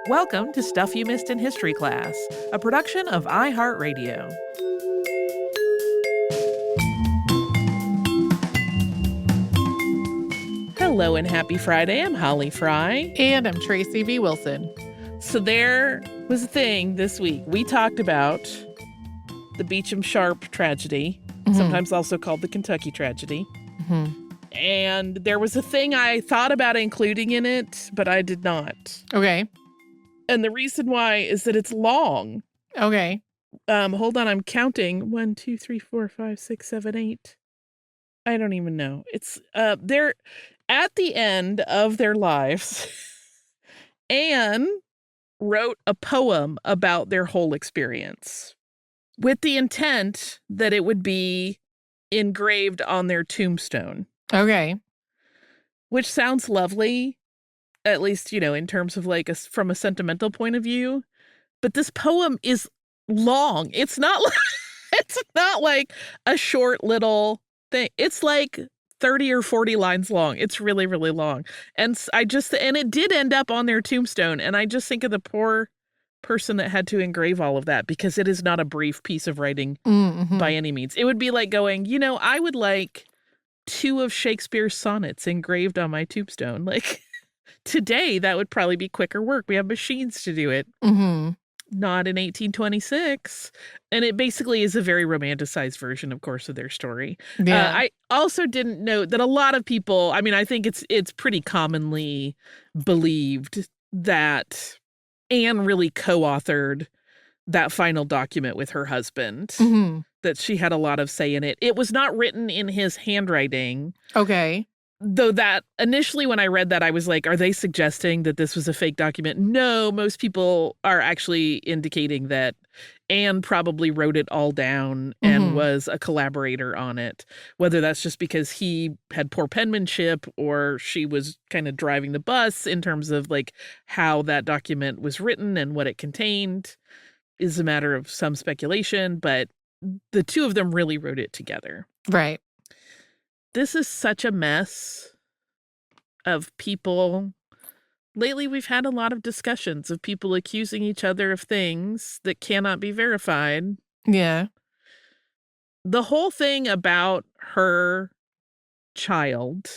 Welcome to Stuff You Missed in History Class, a production of iHeartRadio. Hello and happy Friday. I'm Holly Fry. And I'm Tracy V. Wilson. So there was a thing this week. We talked about the Beachamps Sharp tragedy, sometimes also called the Kentucky tragedy. And there was a thing I thought about including in it, but I did not. Okay. And the reason why is that it's long. Okay. Hold on, I'm counting. 1, 2, 3, 4, 5, 6, 7, 8. I don't even know. It's they're at the end of their lives. Anne wrote a poem about their whole experience with the intent that it would be engraved on their tombstone. Okay. Which sounds lovely, at least, you know, in terms of like from a sentimental point of view. But this poem is long. It's not like a short little thing. It's like 30 or 40 lines long. It's really, really long. And it did end up on their tombstone. And I just think of the poor person that had to engrave all of that, because it is not a brief piece of writing by any means. It would be like going, you know, I would like 2 of Shakespeare's sonnets engraved on my tombstone. Like today, that would probably be quicker work. We have machines to do it. Not in 1826. And it basically is a very romanticized version, of course, of their story. Yeah. I also didn't note that a lot of people, I mean, I think it's pretty commonly believed that Anne really co-authored that final document with her husband, that she had a lot of say in it. It was not written in his handwriting. Okay. Though that initially when I read that, I was like, are they suggesting that this was a fake document? No, most people are actually indicating that Anne probably wrote it all down and was a collaborator on it, whether that's just because he had poor penmanship or she was kind of driving the bus in terms of like how that document was written and what it contained is a matter of some speculation, but the two of them really wrote it together. Right. This is such a mess of people. Lately, we've had a lot of discussions of people accusing each other of things that cannot be verified. Yeah. The whole thing about her child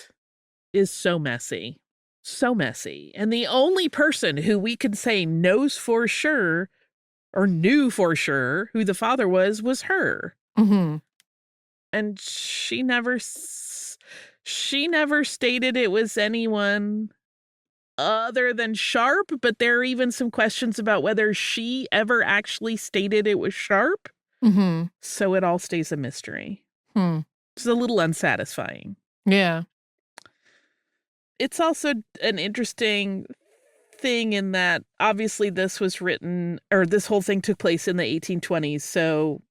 is so messy. So messy. And the only person who we could say knows for sure or knew for sure who the father was her. And she never stated it was anyone other than Sharp, but there are even some questions about whether she ever actually stated it was Sharp. So it all stays a mystery. It's a little unsatisfying. Yeah. It's also an interesting thing in that obviously this was written, or this whole thing took place in the 1820s, so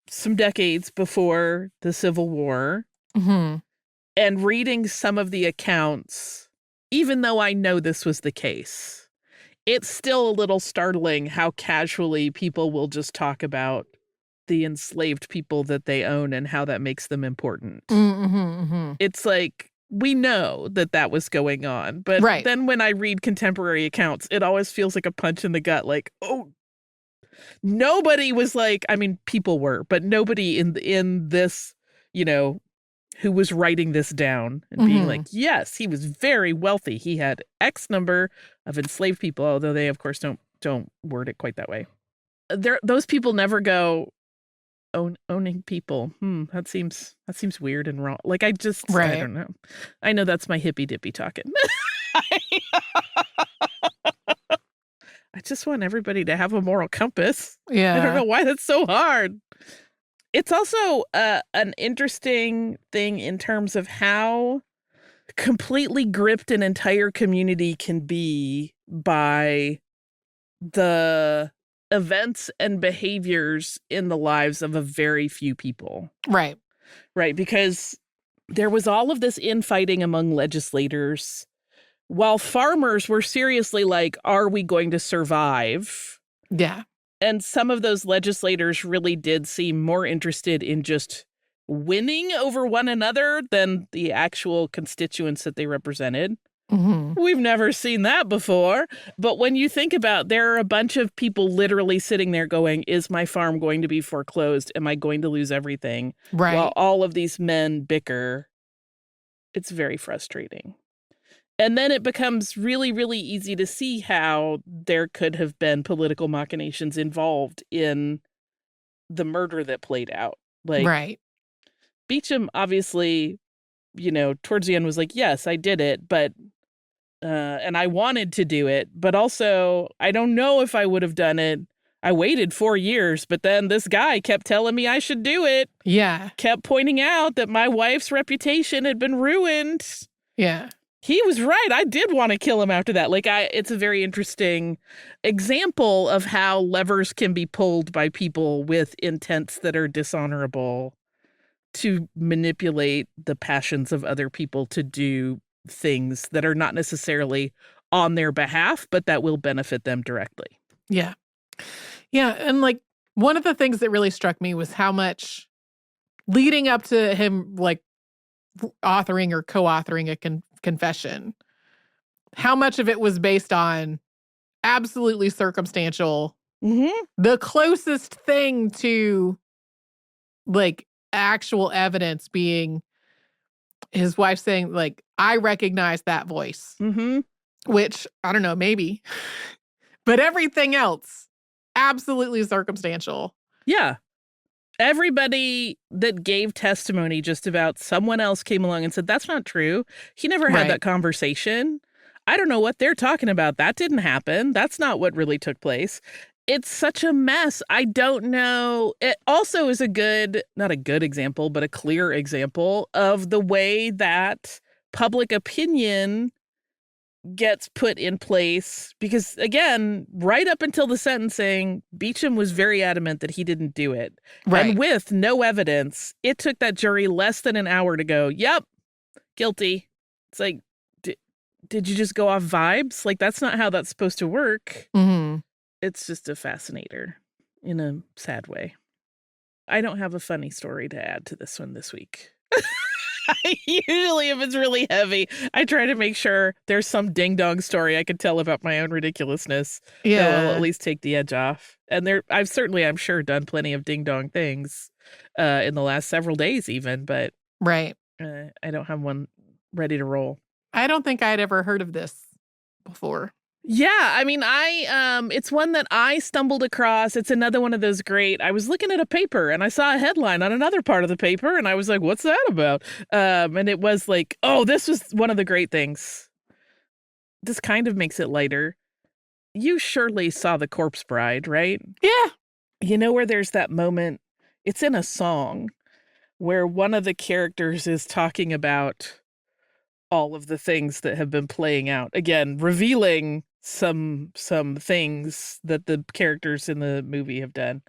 some decades before the Civil War. And reading some of the accounts, even though I know this was the case, it's still a little startling how casually people will just talk about the enslaved people that they own and how that makes them important. It's like, we know that was going on. But then when I read contemporary accounts, it always feels like a punch in the gut. Like, oh, nobody was like, I mean, people were, but nobody in this, you know, who was writing this down and being like, yes, he was very wealthy. He had X number of enslaved people, although they, of course, don't word it quite that way. Those people never go owning people. That seems weird and wrong. Like, I don't know. I know that's my hippy dippy talking. I just want everybody to have a moral compass. Yeah. I don't know why that's so hard. It's also an interesting thing in terms of how completely gripped an entire community can be by the events and behaviors in the lives of a very few people. Right. Right. Because there was all of this infighting among legislators while farmers were seriously like, are we going to survive? Yeah. And some of those legislators really did seem more interested in just winning over one another than the actual constituents that they represented. Mm-hmm. We've never seen that before. But when you think about, there are a bunch of people literally sitting there going, is my farm going to be foreclosed? Am I going to lose everything? Right. While all of these men bicker. It's very frustrating. And then it becomes really, really easy to see how there could have been political machinations involved in the murder that played out. Like, Right. Beacham obviously, towards the end was like, yes, I did it, but and I wanted to do it, but also I don't know if I would have done it. I waited 4 years, but then this guy kept telling me I should do it. Yeah. Kept pointing out that my wife's reputation had been ruined. Yeah. He was right. I did want to kill him after that. It's a very interesting example of how levers can be pulled by people with intents that are dishonorable to manipulate the passions of other people to do things that are not necessarily on their behalf, but that will benefit them directly. Yeah. Yeah. And like one of the things that really struck me was how much leading up to him like authoring or co-authoring a confession, how much of it was based on absolutely circumstantial, the closest thing to like actual evidence being his wife saying like, I recognize that voice, which I don't know, maybe, but everything else, absolutely circumstantial. Yeah. Everybody that gave testimony just about someone else came along and said, that's not true. He never had that conversation. I don't know what they're talking about. That didn't happen. That's not what really took place. It's such a mess. I don't know. It also is not a good example, but a clear example of the way that public opinion gets put in place. Because again, right up until the sentencing, Beacham was very adamant that he didn't do it. Right. And with no evidence, it took that jury less than an hour to go, yep, guilty. It's like, did you just go off vibes? Like, that's not how that's supposed to work. It's just a fascinator in a sad way. I don't have a funny story to add to this one this week. Usually, if it's really heavy, I try to make sure there's some ding-dong story I could tell about my own ridiculousness that will at least take the edge off. And I'm sure, done plenty of ding-dong things in the last several days even, but right. I don't have one ready to roll. I don't think I'd ever heard of this before. Yeah, I mean, it's one that I stumbled across. It's another one of those I was looking at a paper and I saw a headline on another part of the paper and I was like, what's that about? And it was like, oh, this was one of the great things. This kind of makes it lighter. You surely saw The Corpse Bride, right? Yeah. You know where there's that moment, it's in a song, where one of the characters is talking about all of the things that have been playing out. Again, revealing some things that the characters in the movie have done.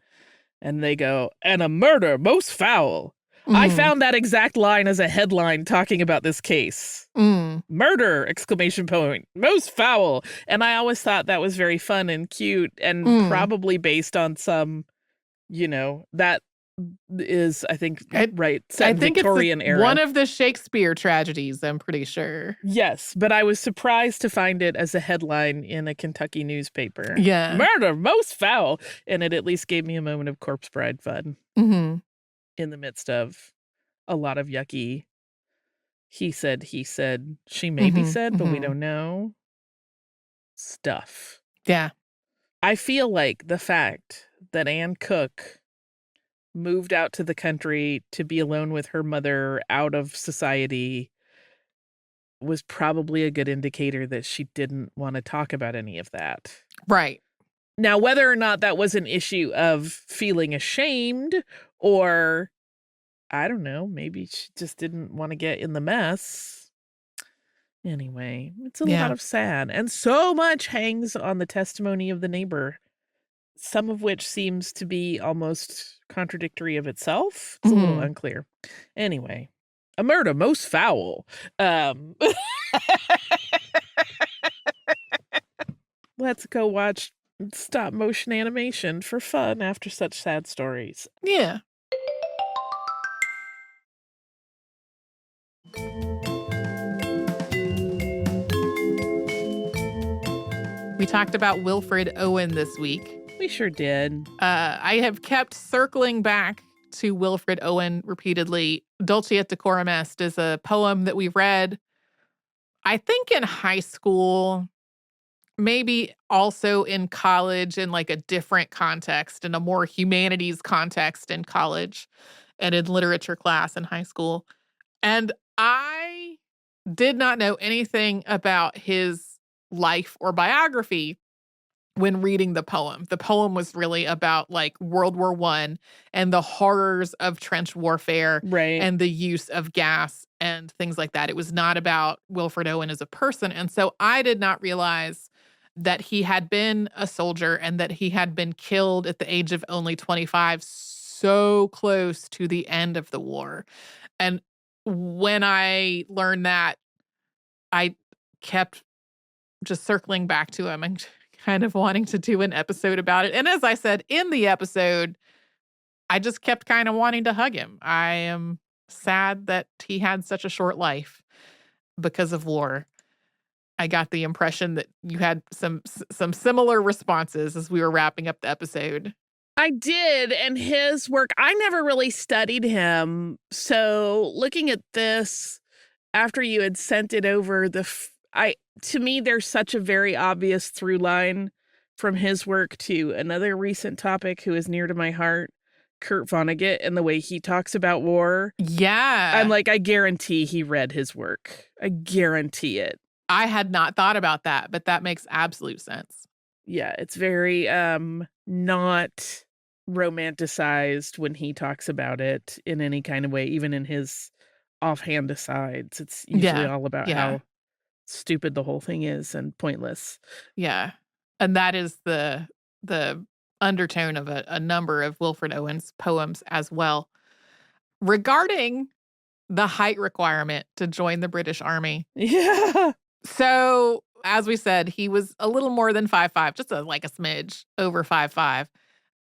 And they go, and a murder most foul. I found that exact line as a headline talking about this case. Murder, ! Most foul. And I always thought that was very fun and cute and probably based on some, that is, I think, set in Victorian era. One of the Shakespeare tragedies, I'm pretty sure. Yes, but I was surprised to find it as a headline in a Kentucky newspaper. Yeah. Murder, most foul. And it at least gave me a moment of Corpse Bride fun in the midst of a lot of yucky he said, she maybe said, but we don't know stuff. Yeah. I feel like the fact that Anne Cook moved out to the country to be alone with her mother out of society was probably a good indicator that she didn't want to talk about any of that. Right. Now, whether or not that was an issue of feeling ashamed or, I don't know, maybe she just didn't want to get in the mess. Anyway, it's a lot of sad. And so much hangs on the testimony of the neighbor, some of which seems to be almost contradictory of itself. It's a little unclear. Anyway, a murder most foul. Let's go watch stop motion animation for fun after such sad stories. Yeah. We talked about Wilfred Owen this week. We sure did. I have kept circling back to Wilfred Owen repeatedly. Dulce et Decorum Est is a poem that we read, I think, in high school, maybe also in college in like a different context, in a more humanities context in college and in literature class in high school. And I did not know anything about his life or biography when reading the poem. The poem was really about like World War I and the horrors of trench warfare Right. and the use of gas and things like that. It was not about Wilfred Owen as a person. And so I did not realize that he had been a soldier and that he had been killed at the age of only 25, so close to the end of the war. And when I learned that, I kept just circling back to him and kind of wanting to do an episode about it. And as I said in the episode, I just kept kind of wanting to hug him. I am sad that he had such a short life because of war. I got the impression that you had some similar responses as we were wrapping up the episode. I did, and his work, I never really studied him. So looking at this after you had sent it over, to me, there's such a very obvious through line from his work to another recent topic who is near to my heart, Kurt Vonnegut, and the way he talks about war. Yeah. I'm like, I guarantee he read his work. I guarantee it. I had not thought about that, but that makes absolute sense. Yeah, it's very not romanticized when he talks about it in any kind of way, even in his offhand asides. It's usually all about how stupid the whole thing is and pointless. Yeah. And that is the undertone of a number of Wilfred Owen's poems as well. Regarding the height requirement to join the British Army. Yeah. So, as we said, he was a little more than 5'5", just like a smidge over 5'5".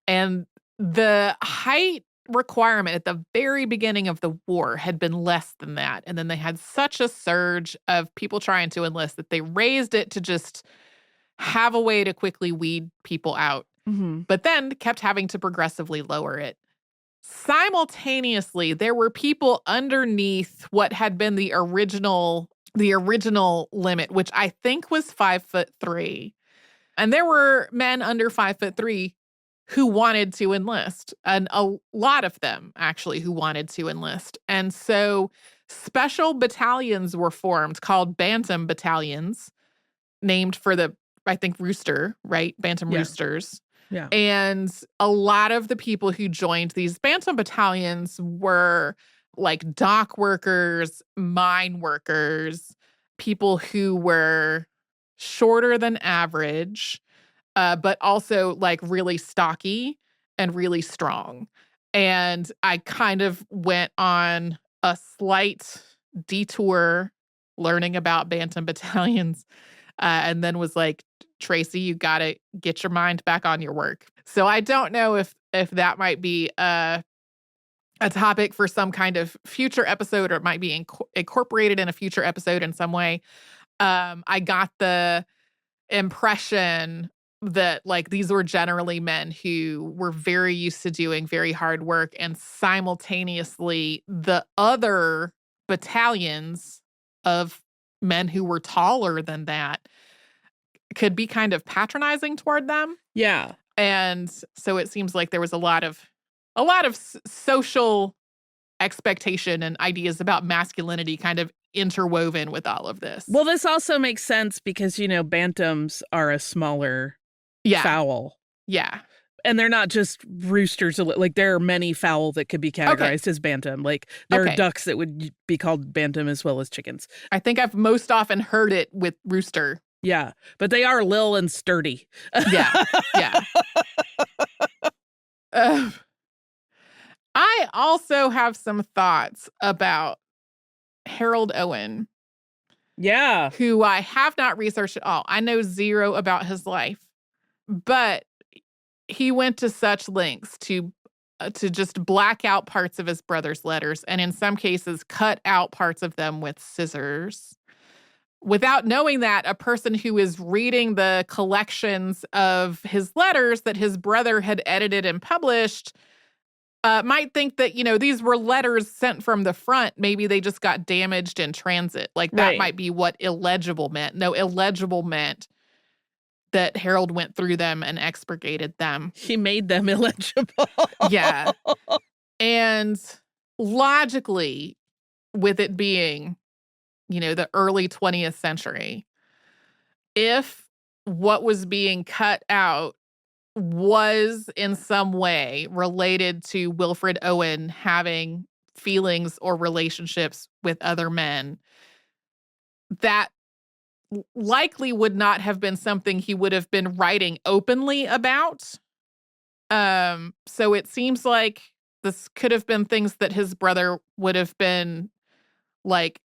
And the height requirement at the very beginning of the war had been less than that. And then they had such a surge of people trying to enlist that they raised it to just have a way to quickly weed people out. Mm-hmm. But then kept having to progressively lower it. Simultaneously, there were people underneath what had been the original limit, which I think was 5'3". And there were men under 5'3" who wanted to enlist, and a lot of them actually who wanted to enlist. And so special battalions were formed called Bantam battalions, named for the, I think, rooster, right? Bantam roosters. Yeah. And a lot of the people who joined these Bantam battalions were like dock workers, mine workers, people who were shorter than average, but also like really stocky and really strong. And I kind of went on a slight detour learning about Bantam battalions, and then was like, Tracy, you got to get your mind back on your work. So I don't know if that might be a topic for some kind of future episode, or it might be incorporated in a future episode in some way. I got the impression that like these were generally men who were very used to doing very hard work, and simultaneously the other battalions of men who were taller than that could be kind of patronizing toward them. Yeah. And so it seems like there was a lot of social expectation and ideas about masculinity kind of interwoven with all of this. Well, this also makes sense because, bantams are a smaller fowl. Yeah. And they're not just roosters. Like, there are many fowl that could be categorized as bantam. Like, there are ducks that would be called bantam as well as chickens. I think I've most often heard it with rooster. Yeah, but they are lil and sturdy. Yeah. I also have some thoughts about Harold Owen. Yeah. Who I have not researched at all. I know zero about his life, but he went to such lengths to just black out parts of his brother's letters, and in some cases cut out parts of them with scissors. without knowing that, a person who is reading the collections of his letters that his brother had edited and published might think that, these were letters sent from the front. Maybe they just got damaged in transit. Like, that Right. might be what illegible meant. No, illegible meant that Harold went through them and expurgated them. He made them illegible. Yeah. And logically, with it being, the early 20th century, if what was being cut out was in some way related to Wilfred Owen having feelings or relationships with other men, that likely would not have been something he would have been writing openly about. So it seems like this could have been things that his brother would have been like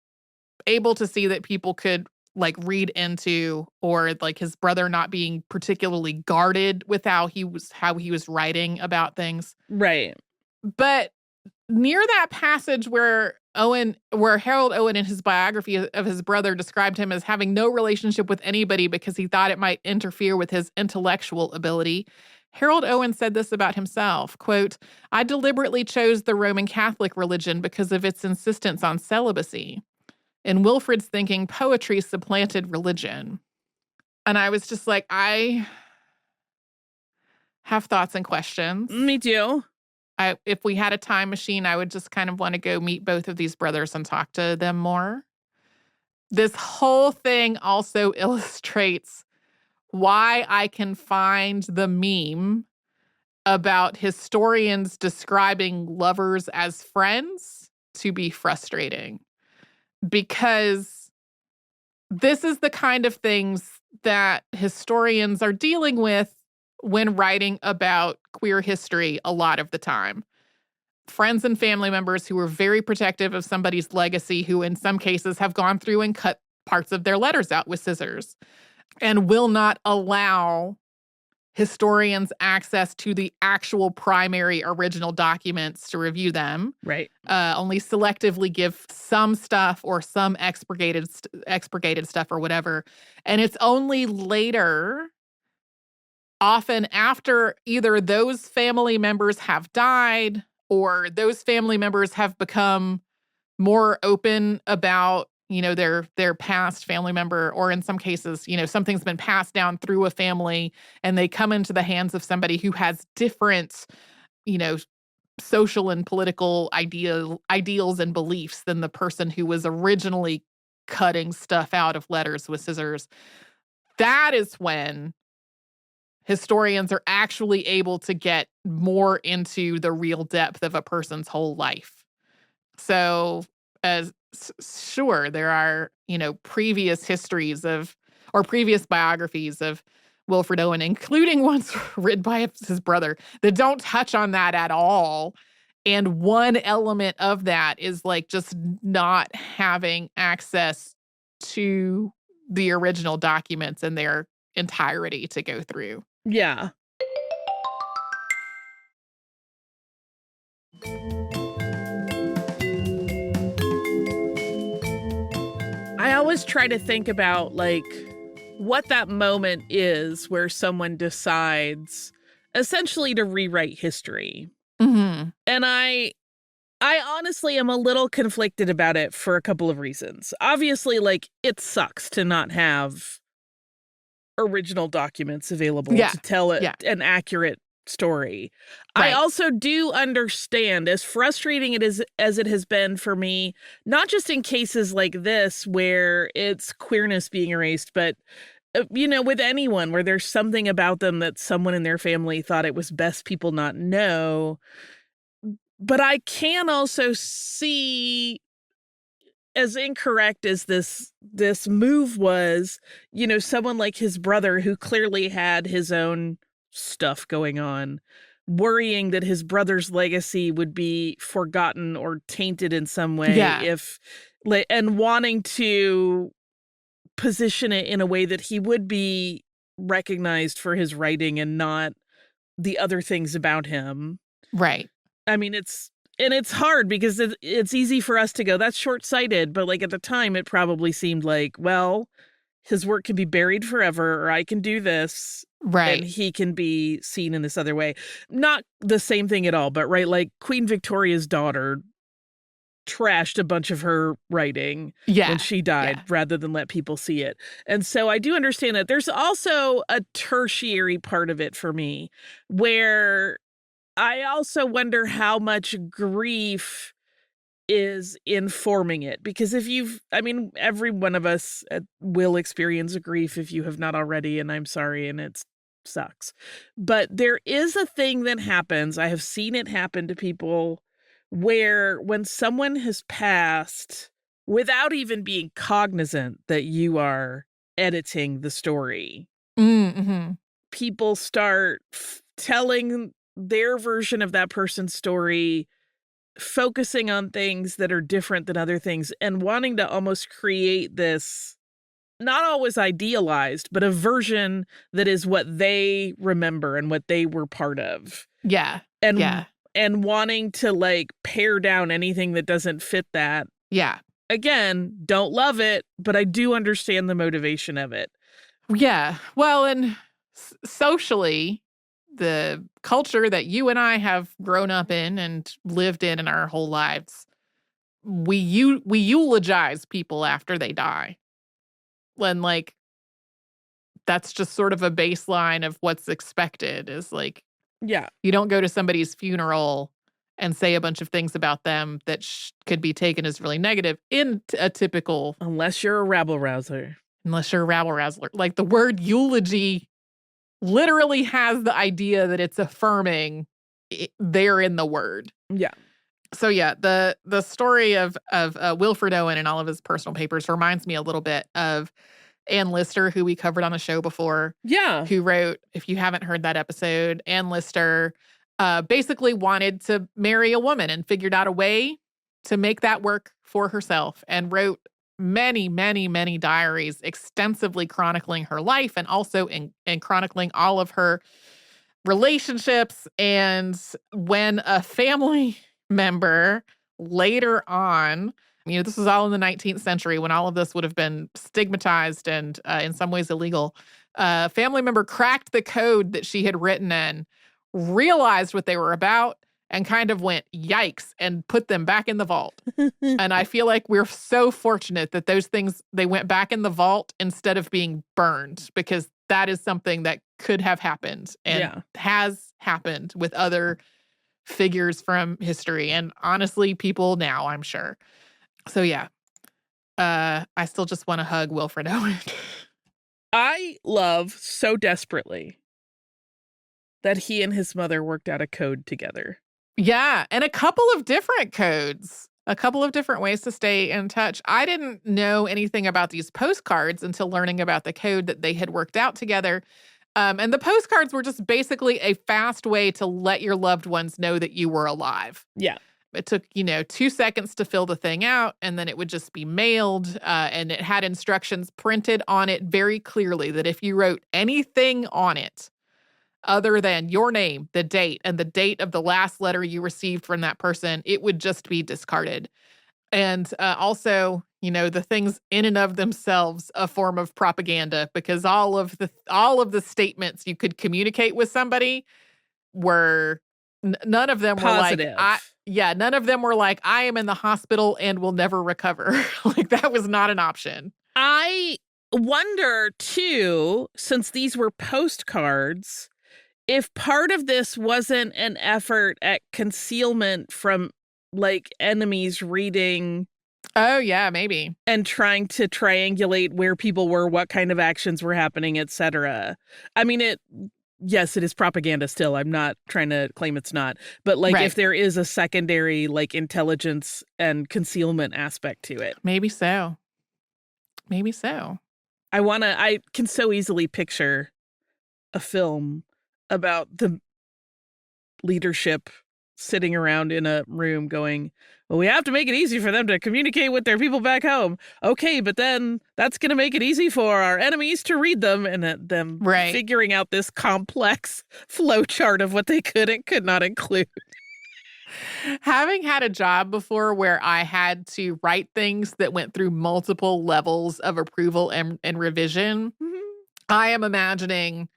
able to see that people could like read into, or like his brother not being particularly guarded with how he was writing about things. Right. But near that passage where Harold Owen in his biography of his brother described him as having no relationship with anybody because he thought it might interfere with his intellectual ability, Harold Owen said this about himself, quote, "I deliberately chose the Roman Catholic religion because of its insistence on celibacy. In Wilfred's thinking, poetry supplanted religion." And I was just like, I have thoughts and questions. Me too. If we had a time machine, I would just kind of want to go meet both of these brothers and talk to them more. This whole thing also illustrates why I can find the meme about historians describing lovers as friends to be frustrating. Because this is the kind of things that historians are dealing with when writing about queer history a lot of the time. Friends and family members who are very protective of somebody's legacy, who in some cases have gone through and cut parts of their letters out with scissors and will not allow historians access to the actual primary original documents to review them. Right. Only selectively give some stuff or some expurgated stuff or whatever. And it's only later, often after either those family members have died or those family members have become more open about, their past family member, or in some cases, something's been passed down through a family and they come into the hands of somebody who has different, social and political ideals and beliefs than the person who was originally cutting stuff out of letters with scissors. That is when historians are actually able to get more into the real depth of a person's whole life. So, sure, there are, previous histories or previous biographies of Wilfred Owen, including ones written by his brother, that don't touch on that at all. And one element of that is like just not having access to the original documents in their entirety to go through. Yeah. I always try to think about like what that moment is where someone decides essentially to rewrite history. Mm-hmm. And I honestly am a little conflicted about it for a couple of reasons. Obviously, like, it sucks to not have original documents available to tell an accurate story. Right. I also do understand, as frustrating as it has been for me, not just in cases like this where it's queerness being erased, but with anyone where there's something about them that someone in their family thought it was best people not know. But I can also see, as incorrect as this move was, someone like his brother who clearly had his own stuff going on, worrying that his brother's legacy would be forgotten or tainted in some way and wanting to position it in a way that he would be recognized for his writing and not the other things about him. Right. I mean, it's And it's hard because it's easy for us to go, that's short-sighted. But like at the time, it probably seemed like, well, his work can be buried forever, or I can do this. And Right. he can be seen in this other way. Not the same thing at all, but right, like Queen Victoria's daughter trashed a bunch of her writing Yeah. when she died rather than let people see it. And so I do understand that. There's also a tertiary part of it for me where I also wonder how much grief is informing it. Because every one of us will experience grief if you have not already, and I'm sorry, and it sucks. But there is a thing that happens. I have seen it happen to people where when someone has passed without even being cognizant that you are editing the story, Mm-hmm. people start telling their version of that person's story, focusing on things that are different than other things, and wanting to almost create this, not always idealized, but a version that is what they remember and what they were part of. Yeah. And yeah. And wanting to like pare down anything that doesn't fit that. Yeah. Again, don't love it, but I do understand the motivation of it. Yeah. Well, and socially, the culture that you and I have grown up in and lived in our whole lives, we eulogize people after they die. When like that's just sort of a baseline of what's expected is like, yeah, you don't go to somebody's funeral and say a bunch of things about them that could be taken as really negative in a typical, unless you're a rabble-rouser. Unless you're a rabble-rouser. Like the word eulogy literally has the idea that it's affirming there in the word. Yeah. So yeah, the story of Wilfred Owen and all of his personal papers reminds me a little bit of Ann Lister, who we covered on the show before. Yeah. Who wrote, if you haven't heard that episode, Ann Lister basically wanted to marry a woman and figured out a way to make that work for herself and wrote many, many, many diaries extensively chronicling her life and also in chronicling all of her relationships. And when a family member later on, this was all in the 19th century when all of this would have been stigmatized and in some ways illegal. A family member cracked the code that she had written in, realized what they were about, and kind of went, yikes, and put them back in the vault. And I feel like we're so fortunate that those things, they went back in the vault instead of being burned, because that is something that could have happened and has happened with other figures from history. And honestly, people now, I'm sure. So yeah, I still just want to hug Wilfred Owen. I love so desperately that he and his mother worked out a code together. Yeah, and a couple of different codes, a couple of different ways to stay in touch. I didn't know anything about these postcards until learning about the code that they had worked out together. And the postcards were just basically a fast way to let your loved ones know that you were alive. Yeah. It took, 2 seconds to fill the thing out, and then it would just be mailed. And it had instructions printed on it very clearly that if you wrote anything on it other than your name, the date, and the date of the last letter you received from that person, it would just be discarded. And also, the things in and of themselves a form of propaganda, because all of the statements you could communicate with somebody were none of them positive. Were like, none of them were like, I am in the hospital and will never recover. Like that was not an option. I wonder too, since these were postcards, if part of this wasn't an effort at concealment from like enemies reading. Oh yeah, maybe. And trying to triangulate where people were, what kind of actions were happening, etc. I mean, yes, it is propaganda still. I'm not trying to claim it's not. But like if there is a secondary like intelligence and concealment aspect to it. Maybe so. Maybe so. I can so easily picture a film about the leadership sitting around in a room going, well, we have to make it easy for them to communicate with their people back home. Okay, but then that's going to make it easy for our enemies to read them, and them figuring out this complex flow chart of what they could and could not include. Having had a job before where I had to write things that went through multiple levels of approval and revision, I am imagining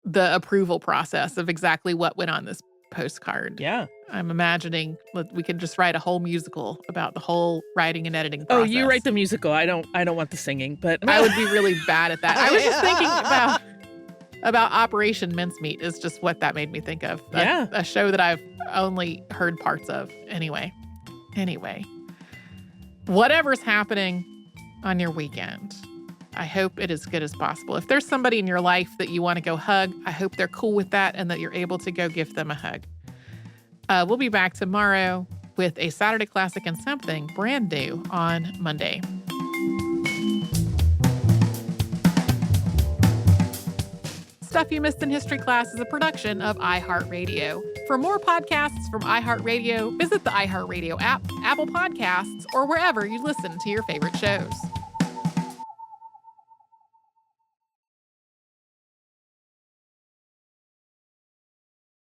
the approval process of exactly what went on this postcard. Yeah. I'm imagining we could just write a whole musical about the whole writing and editing process. Oh, you write the musical. I don't want the singing, but I would be really bad at that. I was just thinking about Operation Mincemeat is just what that made me think of. A show that I've only heard parts of. Anyway, whatever's happening on your weekend, I hope it is as good as possible. If there's somebody in your life that you want to go hug, I hope they're cool with that and that you're able to go give them a hug. We'll be back tomorrow with a Saturday Classic and something brand new on Monday. Stuff You Missed in History Class is a production of iHeartRadio. For more podcasts from iHeartRadio, visit the iHeartRadio app, Apple Podcasts, or wherever you listen to your favorite shows.